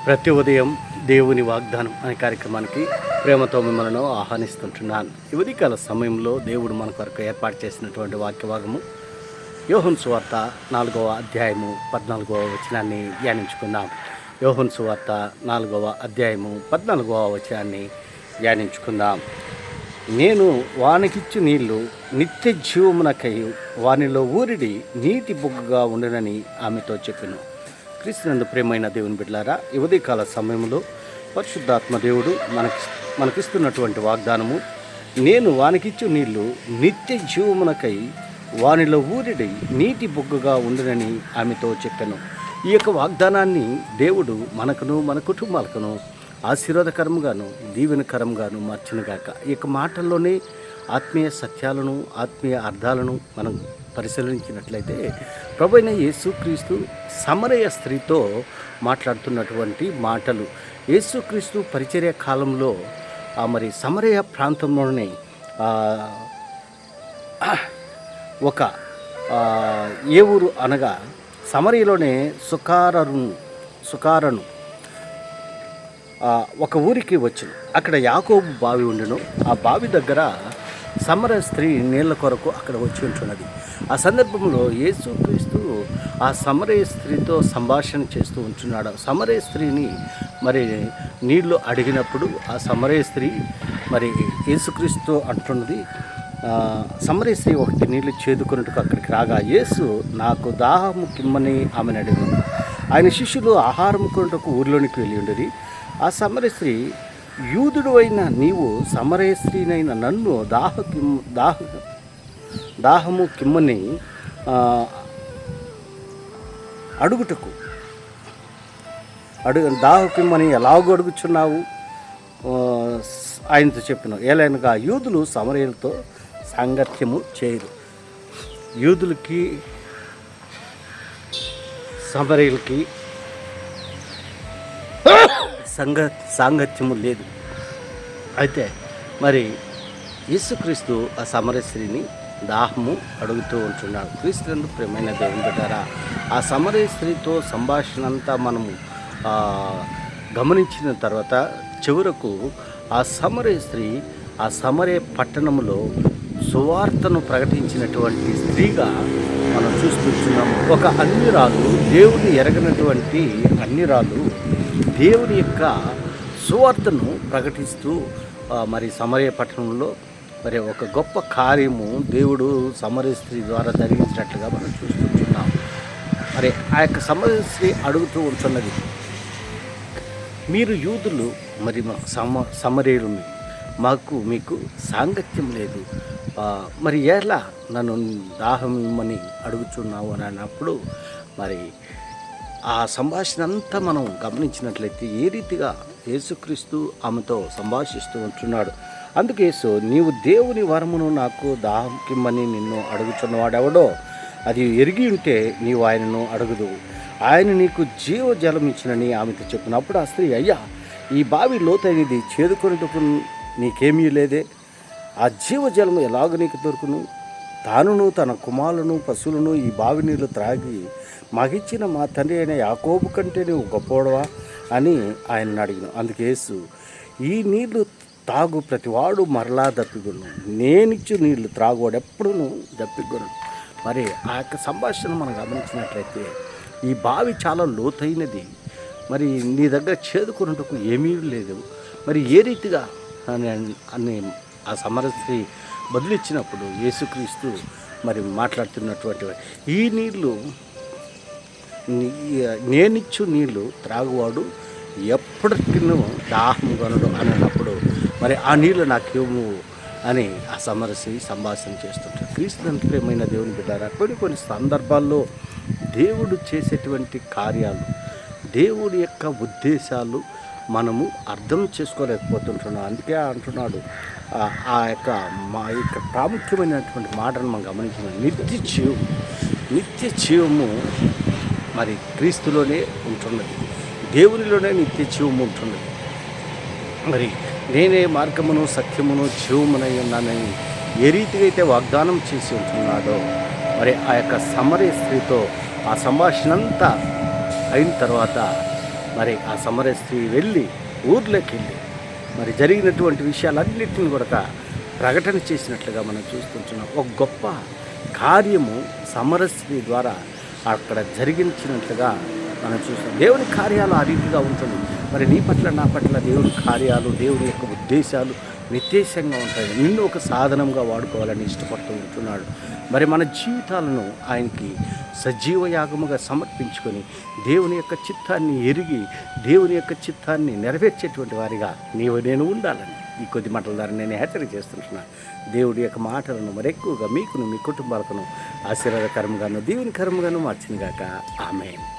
ప్రతి ఉదయం దేవుని వాగ్దానం అనే కార్యక్రమానికి ప్రేమతో మిమ్మల్ని ఆహ్వానిస్తుంటున్నాను. ఈ ఉదయకాల సమయంలో దేవుడు మన కొరకు ఏర్పాటు చేసినటువంటి వాక్యభాగము యోహాను సువార్త 4వ అధ్యాయము 14వ వచనాన్ని ధ్యానించుకుందాం. యోహాను సువార్త 4వ అధ్యాయము 14వ వచనాన్ని ధ్యానించుకుందాం. నేను వానికిచ్చు నీళ్లు నిత్య జీవమునకై వానిలో ఊరిడి నీటి బొగ్గుగా ఉండునని ఆమెతో చెప్పెను. క్రీస్తునందు ప్రేమైన దేవుని బిడ్డలారా, ఈ ఉదయకాల సమయంలో పరిశుద్ధాత్మ దేవుడు మనకిస్తున్నటువంటి వాగ్దానము, నేను వానికిచ్చు నీళ్లు నిత్య జీవమునకై వానిలో ఊరిడి నీటి బొగ్గుగా ఉండునని ఆమెతో చెప్పాను. ఈ యొక్క వాగ్దానాన్ని దేవుడు మనకును మన కుటుంబాలకును ఆశీర్వాదకరంగాను దీవెనకరంగాను మార్చునుగాక. ఈ యొక్క మాటల్లోనే ఆత్మీయ సత్యాలను ఆత్మీయ అర్థాలను మనం పరిశీలించినట్లయితే ప్రభువైన యేసుక్రీస్తు సమరయ స్త్రీతో మాట్లాడుతున్నటువంటి మాటలు. యేసుక్రీస్తు పరిచర్య కాలంలో మరి సమరయ ప్రాంతంలోనే ఒక ఏ ఊరు అనగా సమరయలోనే సుకారను ఒక ఊరికి వచ్చి అక్కడ యాకోబు బావి ఉండెను. ఆ బావి దగ్గర సమరయ స్త్రీ నీళ్ళ కొరకు అక్కడ వచ్చి ఉంటున్నది. ఆ సందర్భంలో యేసుక్రీస్తు ఆ సమరయ స్త్రీతో సంభాషణ చేస్తూ ఉంటున్నాడు. సమరయ స్త్రీని మరి నీళ్లు అడిగినప్పుడు ఆ సమరయ స్త్రీ మరి యేసుక్రీస్తు అంటున్నది, సమరయ స్త్రీ ఒకటి నీళ్లు చేదుకున్నట్టుకు అక్కడికి రాగా యేసు నాకు దాహము కిమ్మని ఆమెను అడిగాను. ఆయన శిష్యులు ఆహారం కొనుటకు ఊరిలోనికి వెళ్ళి ఉండేది. ఆ సమరయ స్త్రీ, యూదుడు అయిన నీవు సమరయ స్త్రీనైన నన్ను దాహము కిమ్మని అడుగుటకు దాహము కిమ్మని ఎలాగో అడుగుచున్నావు ఆయనతో చెప్పిన. ఏలైనగా యూదులు సమరయులతో సాంగత్యము చేయరు. యూదులకి సమరయులకి సాంగత్యము లేదు. అయితే మరి యేసుక్రీస్తు ఆ సమరయ స్త్రీని దాహము అడుగుతూ ఉంటున్నాడు. క్రీస్తునందు ప్రియమైన దేవుని బిడ్డలారా, ఆ సమరయ స్త్రీతో సంభాషణ అంతా మనము గమనించిన తర్వాత చివరకు ఆ సమరయ స్త్రీ ఆ సమరయ పట్టణంలో సువార్తను ప్రకటించినటువంటి స్త్రీగా మనం చూస్తున్నాము. ఒక అన్యురాలు, దేవుని ఎరగనటువంటి అన్యురాలు దేవుని యొక్క సువార్తను ప్రకటిస్తూ మరి సమరయ పట్టణంలో మరి ఒక గొప్ప కార్యము దేవుడు సమరయ స్త్రీ ద్వారా జరిగించినట్లుగా మనం చూస్తున్నాం. మరి ఆ యొక్క సమరయ స్త్రీ అడుగుతూ ఉంటున్నది, మీరు యూదులు మరి సమరయులు, మీకు సాంగత్యం లేదు, మరి ఎలా నన్ను దాహం ఇమ్మని అడుగుచున్నావు అని అన్నప్పుడు మరి ఆ సంభాషణ అంతా మనం గమనించినట్లయితే ఏ రీతిగా యేసుక్రీస్తు ఆమెతో సంభాషిస్తూ ఉంటున్నాడు. అందుకే యేసు, నీవు దేవుని వరమును నాకు దాహం కిమ్మని నిన్ను అడుగుచున్నవాడెవడో అది ఎరిగి ఉంటే నీవు ఆయనను అడుగుదు, ఆయన నీకు జీవజలం ఇచ్చినని ఆమెతో చెప్పినప్పుడు ఆ స్త్రీ, అయ్యా ఈ బావి లోతైనది, చేదుకొనుటకు నీకేమీ లేదే, ఆ జీవజలము ఎలాగ నీకు దొరుకును? తానును తన కుమారులను పశువులను ఈ బావి నీళ్లు త్రాగి మాకిచ్చిన మా తండ్రి అయిన యాకోబు కంటే నువ్వు గొప్పవాడవా అని ఆయన అడిగిన. అందుకే యేసు, ఈ నీళ్లు తాగు ప్రతివాడు మరలా దప్పిగొను, నేనిచ్చు నీళ్లు త్రాగువాడు ఎప్పుడు దప్పిగొను. మరి ఆ యొక్క సంభాషణ మనం గమనించినట్లయితే ఈ బావి చాలా లోతైనది, మరి నీ దగ్గర చేదుకున్నట్టుకు ఏమీ లేదు, మరి ఏ రీతిగా అని ఆ సమరయ స్త్రీ బదులిచ్చినప్పుడు యేసుక్రీస్తు మరి మాట్లాడుతున్నటువంటి, ఈ నీళ్లు నేనిచ్చు నీళ్లు త్రాగువాడు ఎప్పటికీ దాహం కొనడు అని అన్నప్పుడు మరి ఆ నీళ్ళు నాకేమో అని ఆ సమరయ స్త్రీ సంభాషణ చేస్తుంటారు. క్రీస్తునందు ప్రియమైన దేవుని బిడ్డారా, కొన్ని సందర్భాల్లో దేవుడు చేసేటువంటి కార్యాలు, దేవుడి యొక్క ఉద్దేశాలు మనము అర్థం చేసుకోలేకపోతుంటున్నాం. అందుకే అంటున్నాడు ఆ యొక్క మా యొక్క ప్రాముఖ్యమైనటువంటి మాటను మనం గమనించిన, నిత్య జీవము మరి క్రీస్తులోనే ఉంటున్నది, దేవునిలోనే నిత్య జీవము ఉంటున్నది. మరి నేనే మార్గమును సత్యమును జీవమునై ఉన్నానని ఏ రీతిగా అయితే వాగ్దానం చేసి ఉంటున్నాడో మరి ఆ యొక్క సమరయ స్త్రీతో ఆ సంభాషణ అంతా అయిన తర్వాత మరి ఆ సమరయ స్త్రీ వెళ్ళి ఊర్లోకి వెళ్ళి మరి జరిగినటువంటి విషయాలన్నింటిని కూడా ప్రకటన చేసినట్లుగా మనం చూస్తుంటున్నాం. ఒక గొప్ప కార్యము సమరయ స్త్రీ ద్వారా అక్కడ జరిగించినట్లుగా మనం చూస్తాం. దేవుని కార్యాలు ఆ రీతిగా ఉంటుంది. మరి నీ పట్ల నా పట్ల దేవుని కార్యాలు, దేవుని యొక్క ఉద్దేశాలు వ్యత్యాసంగా ఉంటాయి. నిన్ను ఒక సాధనంగా వాడుకోవాలని ఇష్టపడుతూ ఉంటున్నాడు. మరి మన జీవితాలను ఆయనకి సజీవ యాగముగా సమర్పించుకొని దేవుని యొక్క చిత్తాన్ని ఎరిగి దేవుని యొక్క చిత్తాన్ని నెరవేర్చేటువంటి వారిగా నేను ఉండాలని ఈ కొద్ది మాటల ద్వారా నేను హెచ్చరిక చేస్తుంటున్నాను. దేవుడి యొక్క మాటలను మరెక్కువగా మీకును మీ కుటుంబాలకును ఆశీర్వాదకరంగాను దీవెనకరంగాను మార్చినగాక. ఆమేన్.